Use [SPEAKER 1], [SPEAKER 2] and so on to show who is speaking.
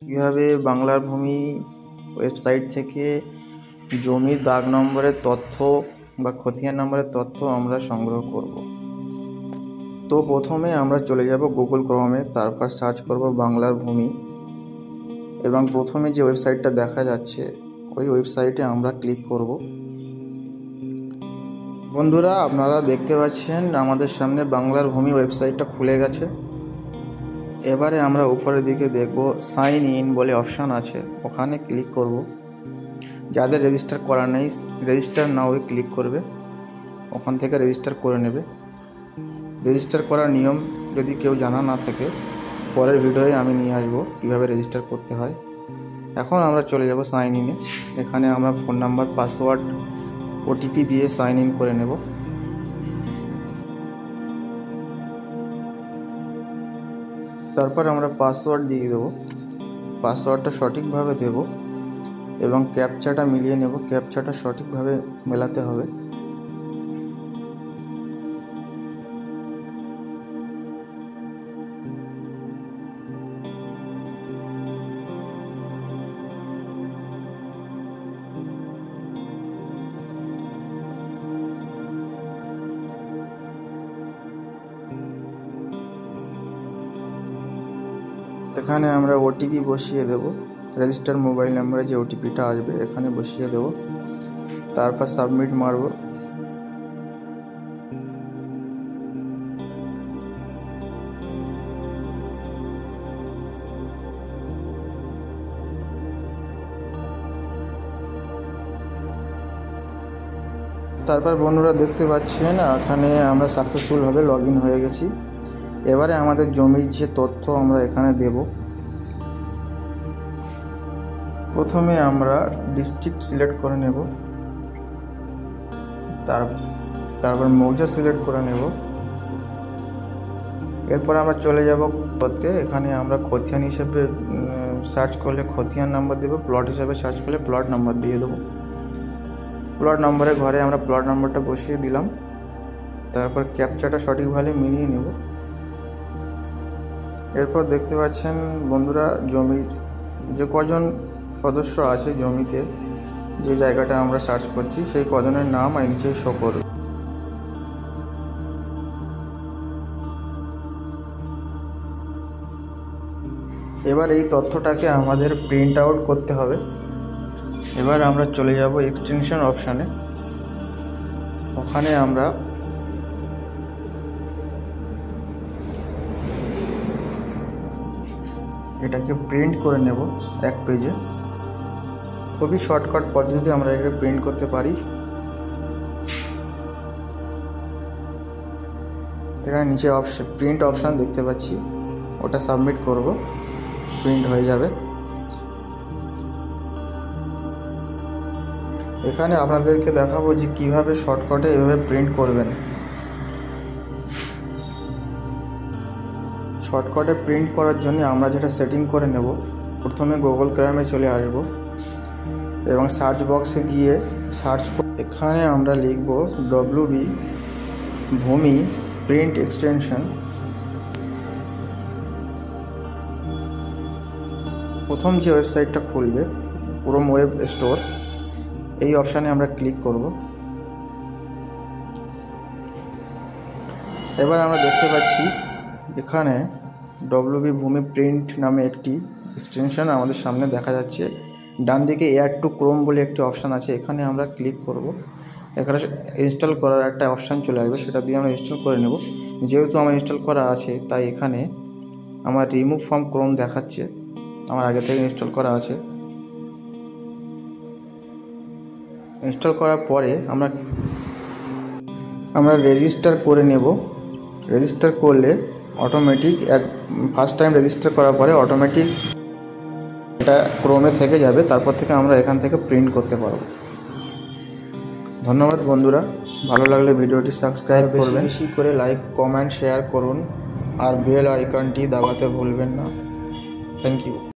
[SPEAKER 1] কিভাবে বাংলার ভূমি ওয়েবসাইট থেকে জমির দাগ নম্বরের তথ্য বা খতিয়ান নম্বরের তথ্য আমরা সংগ্রহ করব। তো প্রথমে আমরা চলে যাব গুগল ক্রোমে, তারপর সার্চ করব বাংলার ভূমি এবং প্রথমে যে ওয়েবসাইটটা দেখা যাচ্ছে ওই ওয়েবসাইটে আমরা ক্লিক করব। বন্ধুরা, আপনারা দেখতে পাচ্ছেন আমাদের সামনে বাংলার ভূমি ওয়েবসাইটটা খুলে গেছে। এবারে আমরা উপরের দিকে দেখব সাইন ইন বলে অপশান আছে, ওখানে ক্লিক করব। যাদের রেজিস্টার করা নেই রেজিস্টার নাও ক্লিক করবে, ওখান থেকে রেজিস্টার করে নেবে। রেজিস্টার করার নিয়ম যদি কেউ জানা না থাকে পরের ভিডিওয়ে আমি নিয়ে আসবো কীভাবে রেজিস্টার করতে হয়। এখন আমরা চলে যাব সাইন ইনে। এখানে আমরা ফোন নাম্বার, পাসওয়ার্ড, ওটিপি দিয়ে সাইন ইন করে নেব। তারপর আমরা পাসওয়ার্ড দিয়ে দেবো। পাসওয়ার্ডটা সঠিকভাবে দেব এবং ক্যাপচাটা মিলিয়ে নেব। ক্যাপচাটা সঠিকভাবে মেলাতে হবে। এখানে আমরা ওটিপি বসিয়ে দেব। রেজিস্টার মোবাইল নাম্বারে যে ওটিপিটা আসবে এখানে বসিয়ে দেব, তারপর সাবমিট মারব। তারপর বন্ধুরা দেখতে পাচ্ছেন এখানে আমরা সাকসেসফুলভাবে লগ ইন হয়ে গেছি। এবারে আমাদের জমির যে তথ্য আমরা এখানে দেব। প্রথমে আমরা ডিস্ট্রিক্ট সিলেক্ট করে নেব, তারপর মৌজা সিলেক্ট করে নেব। এরপর আমরা চলে যাব করতে। এখানে আমরা খতিয়ান হিসেবে সার্চ করলে খতিয়ান নাম্বার দেব, প্লট হিসেবে সার্চ করলে প্লট নাম্বার দিয়ে দেবো। প্লট নম্বরের ঘরে আমরা প্লট নাম্বারটা বসিয়ে দিলাম। তারপর ক্যাপচাটা সঠিকভাবে মিলিয়ে নেব। এরপর দেখতে পাচ্ছেন বন্ধুরা জমির যে কজন সদস্য আছে জমিতে, যে জায়গাটা আমরা সার্চ করছি সেই কজনের নাম আর নিচে শো করবে। এবার এই তথ্যটাকে আমাদের প্রিন্ট আউট করতে হবে। এবার আমরা চলে যাব এক্সটেনশন অপশানে। ওখানে আমরা এটাকে প্রিন্ট করে নেব এক পেজে। খুবই শর্টকাট পদ্ধতিতে আমরা এটা প্রিন্ট করতে পারি। এখানে নিচে প্রিন্ট অপশান দেখতে পাচ্ছি, ওটা সাবমিট করব, প্রিন্ট হয়ে যাবে। এখানে আপনাদেরকে দেখাবো যে কিভাবে শর্টকাটে এভাবে প্রিন্ট করবেন। শর্টকাটে প্রিন্ট করার জন্য আমরা যেটা সেটিং করে নেব, প্রথমে গুগল ক্রোমে চলে আসব এবং সার্চ বক্সে গিয়ে সার্চ এখানে আমরা লিখব WB ভূমি প্রিন্ট এক্সটেনশন। প্রথম যে ওয়েবসাইটটা খুলবে ক্রোম ওয়েব স্টোর, এই অপশানে আমরা ক্লিক করব। এবার আমরা দেখতে পাচ্ছি এখানে WB ভূমি প্রিন্ট নামে একটি এক্সটেনশন আমাদের সামনে দেখা যাচ্ছে। ডান দিকে অ্যাড টু ক্রোম বলে একটি অপশান আছে, এখানে আমরা ক্লিক করব। এখানে ইনস্টল করার একটা অপশান চলে আসবে, সেটা দিয়ে আমরা ইনস্টল করে নেব। যেহেতু আমার ইনস্টল করা আছে তাই এখানে আমার রিমুভ ফ্রম ক্রোম দেখাচ্ছে, আমার আগে থেকে ইনস্টল করা আছে। ইনস্টল করার পরে আমরা রেজিস্টার করে নেব। রেজিস্টার করলে অটোমেটিক ফার্স্ট টাইম রেজিস্টার করার পরে অটোমেটিক এটা ক্রোমে থেকে যাবে, তারপর থেকে আমরা এখান থেকে প্রিন্ট করতে পারব। ধন্যবাদ বন্ধুরা, ভালো লাগলে ভিডিওটি সাবস্ক্রাইব করবেন, বেশি করে লাইক, কমেন্ট, শেয়ার করুন আর বেল আইকনটি দাবাতে ভুলবেন না। Thank you.